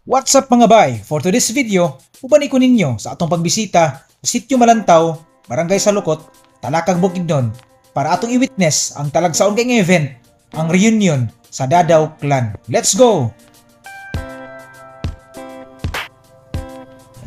What's up mga bay? For today's video, ubani ko ninyo sa atong pagbisita sa Sitio Malantaw, Barangay Salukot, Talakag Bukidnon para atong i-witness ang talagsaon kay nga event, ang reunion sa Dadaw Clan. Let's go!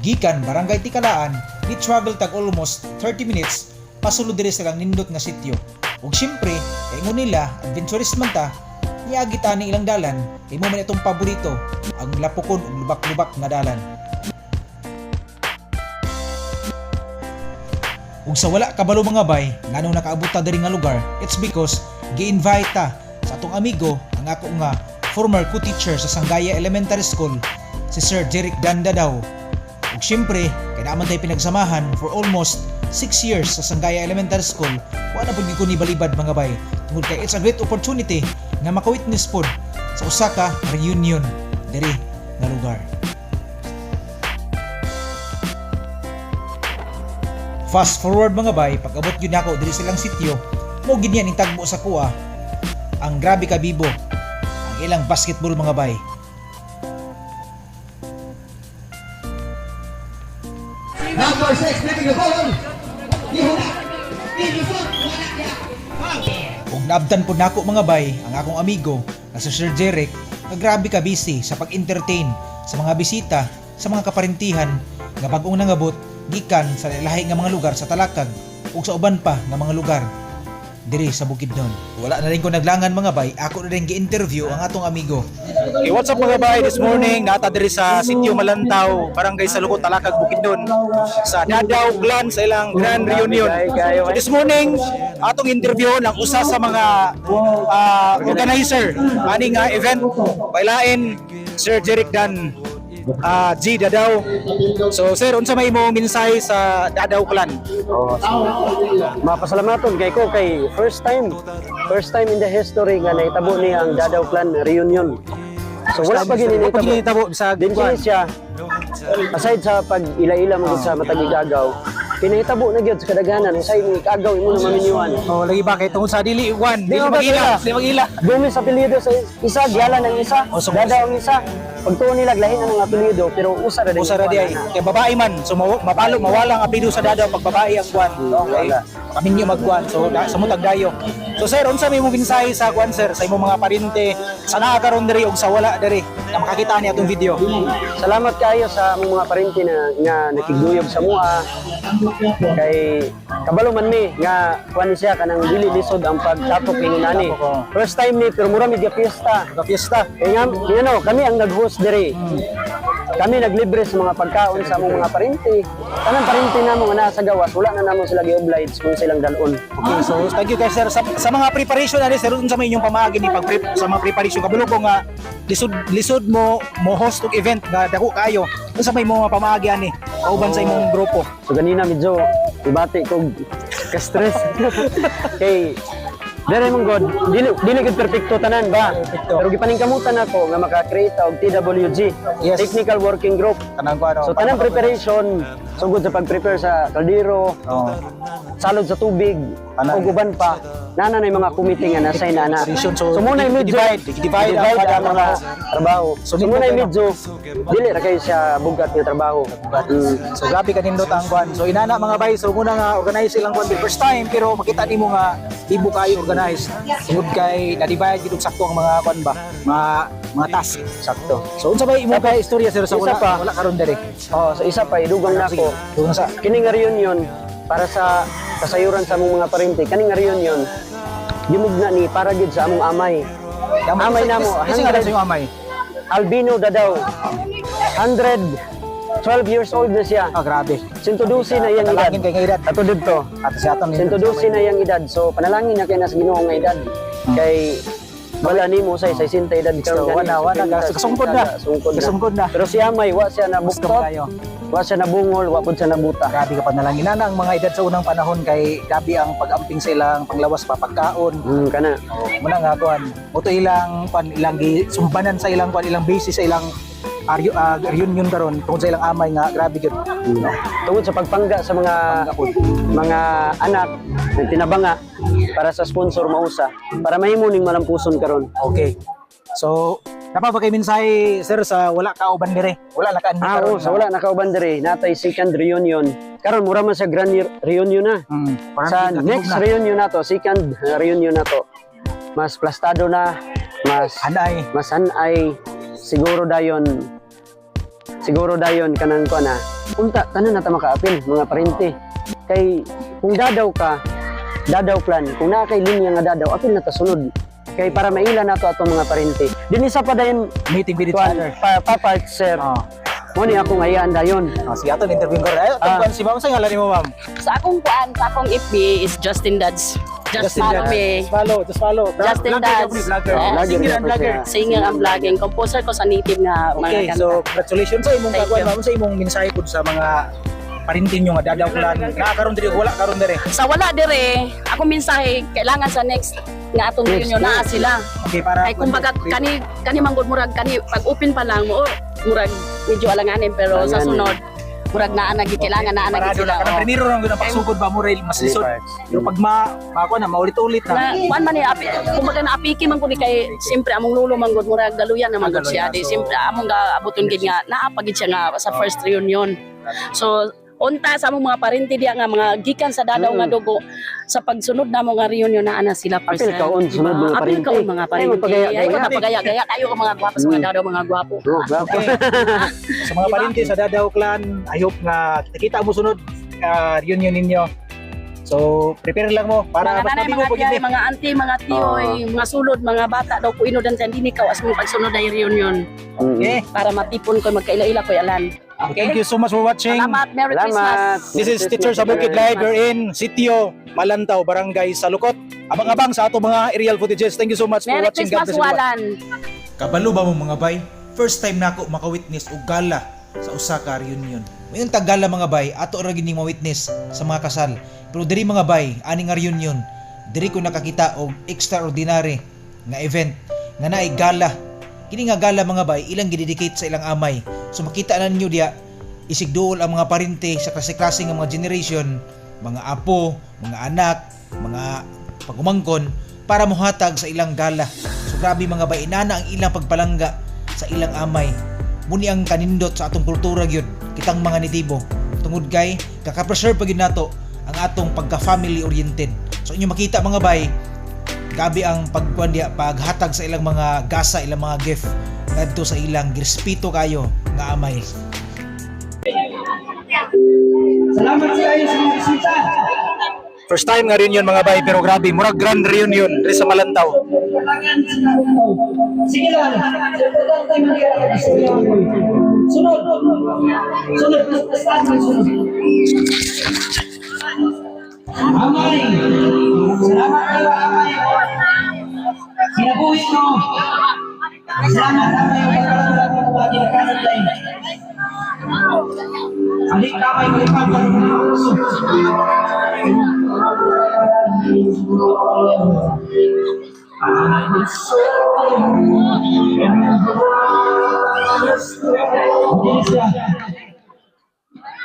Gikan Barangay Tikalaan, ni travel tag almost 30 minutes pasulod diri sa nindot nga sitio. Ug syempre, kay ingon nila adventurous man ta, niagi ta ni ilang dalan, kay mo man itong paborito, ang lapukon ug lubak-lubak nga dalan. Ug sa wala kabalo mga bay, nganong nakaabot ta diri nga lugar, it's because gi-invite ta sa atong amigo, ang ako nga former co-teacher sa Sangaya Elementary School, si Sir Jeric Dan Dadaw. Ug syempre, kay naman tayo pinagsamahan for almost 6 years sa Sangaya Elementary School, wala pud gyud ko ni balibad mga bay. Tungod kay it's a great opportunity nga maka-witness pod sa usa ka reunion diri nga lugar. Fast forward mga bay, pag-abot gyud nako diri silang sitio, mo gid yan tagbo sa kuha ang grabe ka bibo, ang ilang basketball mga bay. Number 6, flipping the ball. Ug naabtan po nako mga bay ang akong amigo na si Sir Jeric nga grabe ka busy sa pag-entertain sa mga bisita sa mga kaparintihan nga bag-ong nangabot gikan sa lahi nga mga lugar sa Talakag ug sa uban pa nga mga lugar diri sa Bukidnon. Wala na rin ko naglangan mga bay, ako na rin gi-interview ang atong amigo. Okay, what's up mga bay? This morning, nata diri sa Sitio Malantaw, Barangay Salukot, Talakag, Bukidnon, sa Dadaw Clan sa ilang grand reunion. So this morning, atong interview ng usa sa mga organizer ani nga event, bailain Sir Jeric Dan G Dadaw. So sir, unsa may imong mensahe sa Dadaw Clan? Mapasalamaton kay ko kay first time in the history nga nahitabo ni ang Dadaw Clan reunion. So wala pa gini nahitabo sa din siya aside sa pag ila-ila mo sa matag igagaw, pinahitabo na gyud sa kadaghanan usay ni kagaw imo na maminyuan. Oh, lagi ba kay tungod sa dili one, dili magila, dili magila. Dumi sa apelyido sa isa, giala ng isa, Dadaw ang isa. Pagtuon nila lahin ang apelyido pero usa ra di ay kay babae man, so mapalo mawala ang apelyido sa Dadaw pag babae ang kuan. Okay. Kami niyo magkuan, so sa mutag dayo. So sir, unsa may imong mensahe sa kuan sir sa imong mga parente sa naa karon diri ug sa wala diri na makakita ni atong video? Salamat kayo sa among mga parente na nga nakiguyog sa mua. Kay kabalo man mi nga kuan siya kanang dili lisod ang pagtapok ingon ani. First time ni pero mura mi fiesta. Fiesta. Kaya nga, ano, kami ang nag-host diri. Kami naglibre sa mga pagkaon sa among mga parente. Kanang parente namo nga nasa gawas, wala na namo sila gi-oblige kung silang dalon. Okay, so thank you guys sir sa mga preparation na sir, unsa may inyong pamaagi ni pag sa mga preparation kabalo ko nga lisod mo host og event nga dako kayo. Unsa may mga pamaagi ani kauban sa imong grupo? So ganina medyo ibati ko ka-stress. Kay Dere mong God, dili gid perpekto tanan ba? Pero gipaningkamutan ako nga maka-create og TWG, Yes. Technical Working Group. Kanang ko ano. So tanang preparation, sugod sa pag-prepare sa kaldero, salod sa tubig, ug uban pa. Nana na yung mga committee nga na-assign na. So muna yung medyo divide ang mga trabaho. So, So muna yung medyo dili ra kayo siya bugat nga trabaho. So grabe ka nindot ang kuan. So inana mga bay, so muna nga organize silang kuan the first time pero makita nimo nga ibo kayo organize. Sugod kay na-divide gid og sakto ang mga kuan ba, mga task sakto. So unsa bay imo kay istorya sir sa Isa pa. wala karon diri? Oh, so isa pa idugang nako. Doon sa Kini nga reunion para sa kasayuran sa among mga parente. Kani nga reunion gimugna ni para gid sa among amay. Amay namo, kasi nga sa imong amay. Albino Dadaw. 112 years old na siya. Grabe. 112 na iyang edad. Panalangin kay nga edad. Ato dito. At sa aton 112 na iyang edad. So panalangin na kay nas Ginoo nga edad. Kay wala nimo sa 60 edad karon kasungkod na. Pero si Amay wa siya nabuktot. Wa siya nabungol, wa pud siya nabuta. Grabe ka panalangin na ang mga edad sa unang panahon kay grabe ang pag-amping sa ilang panglawas pa pagkaon. Kana. Muna nga kuan, moto ilang sumbanan sa ilang kuan, ilang basis sa ilang reunion karon tungod sa ilang amay nga grabe gyud. Tungod sa pagpangga sa mga anak ng tinabanga para sa sponsor mausa para mahimo ning malampuson karon. Okay. So Napa ba kay mensahe sir sa wala ka uban dire? Wala na ka Oo, sa wala nakauban diri, natay second reunion. Karon mura man sa grand reunion na. Sa next reunion na to, second reunion na to, mas plastado na, mas anay, siguro dayon kanang ko na. Unta tanan na ta makaapil mga parente. Kay kung dadaw plan, kung naa kay linya nga dadaw, apil na ta sunod. Kay para maila na to atong mga parente. Dinhi sa pa dayon meeting with each other. Papa sir. Mo ni ako ngayaan dayon. Sige ato interview ko. Tungkuan si ma'am sa ngalan ni mo ma'am. Sa akong kuan, sa akong FB is Justin Dads. Just follow me. Just follow. Justin Dads. Singer and vlogging. Composer ko sa native nga Okay, mga kanta. so congratulations sa imong Thank kakuan you. ma'am sa imong mensahe pud sa mga parintin nyo nga dadaw klan. Nakakaroon diri wala karon dire. Sa wala dire, ako mensahe kailangan sa next nga atong reunion na sila. Okay, para Kay kumbaga kani manggod murag kani pag open pa lang mo murag medyo alanganin pero sa sunod murag naa na kailangan naa na parado sila. na kanang primero lang gyud ang pagsugod ba mo rail mas lisod. Pero pag mako na maulit-ulit na. Kuan man ni api kumbaga na apiki man kundi kay simpre among lulo manggod murag daluyan na manggod siya di simpre among gaabuton gid nga naa pa gid siya nga sa first reunion. So unta sa among mga parente diya nga mga gikan sa dadaw nga dugo sa pagsunod namo nga reunion na ana sila Apil kaon sunod mga Apil parente. kaon mga parente. Magpagaya-gaya. Ay pagaya-gaya kayo ka mga gwapo sa mga dadaw mga gwapo. Okay. Sa mga parinti sa Dadaw Clan, I hope nga kita mo sunod reunion ninyo. So, prepare lang mo para Mga mas nanay, matibo mga po tiyay, gid. mga auntie, mga tiyoy, mga sulod, mga bata daw po inodan sa hindi kawas mong pagsunod na reunion Okay. para matipon ko magkaila-ila ko yalan. Okay? Thank you so much for watching. Salamat, Merry Salamat. Christmas. This is Teacher sa Bukid Live. We're in Sitio, Malantaw, Barangay Salukot. Abang-abang sa ato mga aerial footages. Thank you so much for Merry watching. God Christmas, bless everyone. Walan. Kabalo ba mo mga bay? First time nako maka-witness og gala sa usa ka reunion. Mayong taggala mga bay, ato ra gini ma-witness sa mga kasal. Pero diri mga bay, ani nga reunion, diri ko nakakita og extraordinary nga event nga naay gala. Kini nga gala mga bay, ilang gidedicate sa ilang amay. So makita na ninyo diya isigduol ang mga parente sa klase-klase nga mga generation, mga apo, mga anak, mga pagumangkon para mohatag sa ilang gala. So grabe mga bay, inana ang ilang pagpalangga sa ilang amay. Muni ang kanindot sa atong kultura gyud kitang mga nitibo. Tungod kay kaka-preserve pa gyud nato ang atong pagka-family oriented. So inyo makita mga bay, gabi ang pagkuan diya paghatag sa ilang mga gasa, ilang mga gift ngadto sa ilang girespeto kayo nga amay. Salamat sa iyo sa mga bisita. First time nga reunion mga bay, pero grabe, murag grand reunion diri sa Malantaw. Sige lang. Importante tayo magkira ka gusto niyo. Sunod. Sunod. Amay. Salamat kayo, Amay. Kinabuhi mo. Salamat, Amay. Kinakanan tayo. Alik kamay malipad ka ng puso.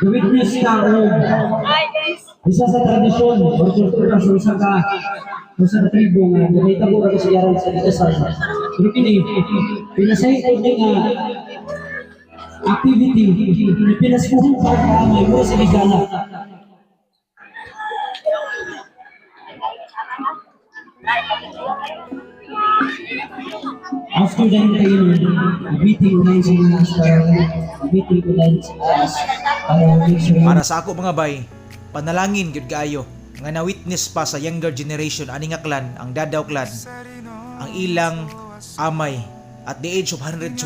Witness ka isa sa tradisyon o kultura sa usa ka tribo nga nahitabo ra kasagaran sa kasal. Pero kini pinasay ko nga activity pinaspuhan sa kamay mo sa gala. After that meeting na sa meeting ko dahil sa class para make sure Para sa ako mga bay, panalangin gyud kaayo nga na-witness pa sa younger generation ani nga clan, ang Dadaw Clan, ang ilang amay at the age of 112.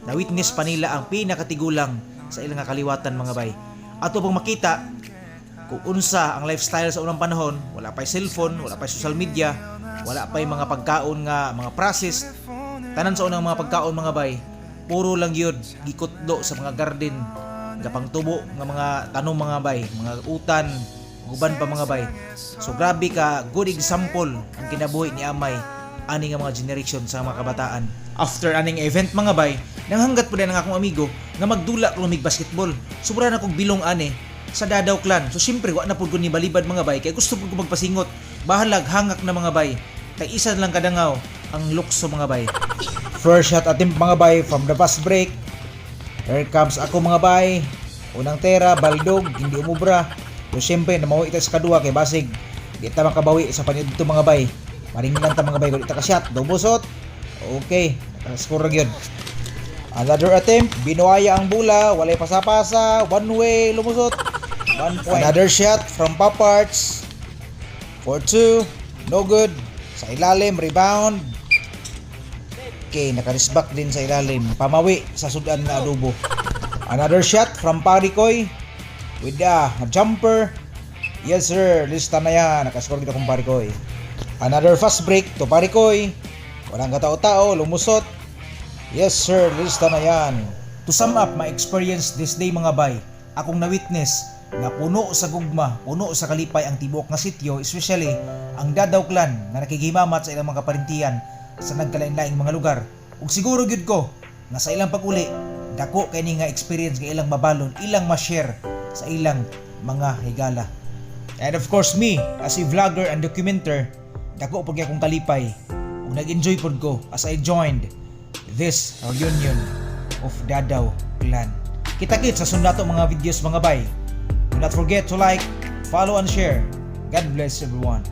Na-witness pa nila ang pinakatigulang sa ilang nga kaliwatan mga bay. Ato pang makita kung unsa ang lifestyle sa unang panahon, wala pa'y cellphone, wala pa'y social media, wala pa'y mga pagkaon nga mga processed. Tanan sa unang mga pagkaon mga bay, puro lang yun gikutdo sa mga garden, gapang tubo nga mga tanong mga bay, mga utan, guban pa mga bay. So grabe ka, good example ang kinabuhi ni Amay ani nga mga generation sa mga kabataan. After aning event mga bay, nanghanggat po din ang akong amigo nga magdula ko mig basketball. Sobra na kong bilong ani sa Dadaw Clan. So syempre wa na pud ko ni balibad mga bay kay gusto pud ko magpasingot. Bahalag hangak na mga bay. Kay isa lang kadangaw ang lukso mga bay. First shot attempt mga bay from the fast break. Here comes ako mga bay. Unang tera, baldog, hindi umubra. So syempre, namawi ito sa kadua kay basig. Di ta makabawi sa panid dito mga bay. Maringlan ta mga bay, kung ita ka shot, dobosot. Okay, score yun. Another attempt, binuaya ang bola, walay pasa-pasa, one way, lumusot. 1 point. Another shot from Paparts. 4-2, no good. Sa ilalim, rebound. Okay, nakarisback din sa ilalim. Pamawi sa sudan na adobo. Another shot from Parikoy with a jumper. Yes sir, lista na yan. Nakascore kita kong Parikoy. Another fast break to Parikoy. Walang katao-tao, lumusot. Yes sir, lista na yan. To sum up my experience this day mga bay, akong na-witness na puno sa gugma, puno sa kalipay ang tibuok nga sityo, especially ang Dadaw clan na nakikihimamat sa ilang mga kaparintiyan sa nagkalain-laing mga lugar. Ug siguro gyud ko nga sa ilang pag-uli, dako kay ni nga experience nga ilang mabalon, ilang ma-share sa ilang mga higala. And of course me, as a vlogger and documenter, dako pag akong kalipay ug nag-enjoy pod ko as I joined this reunion of Dadaw clan. Kita-kits sa sundato mga videos mga bay. Do not forget to like, follow and share. God bless everyone.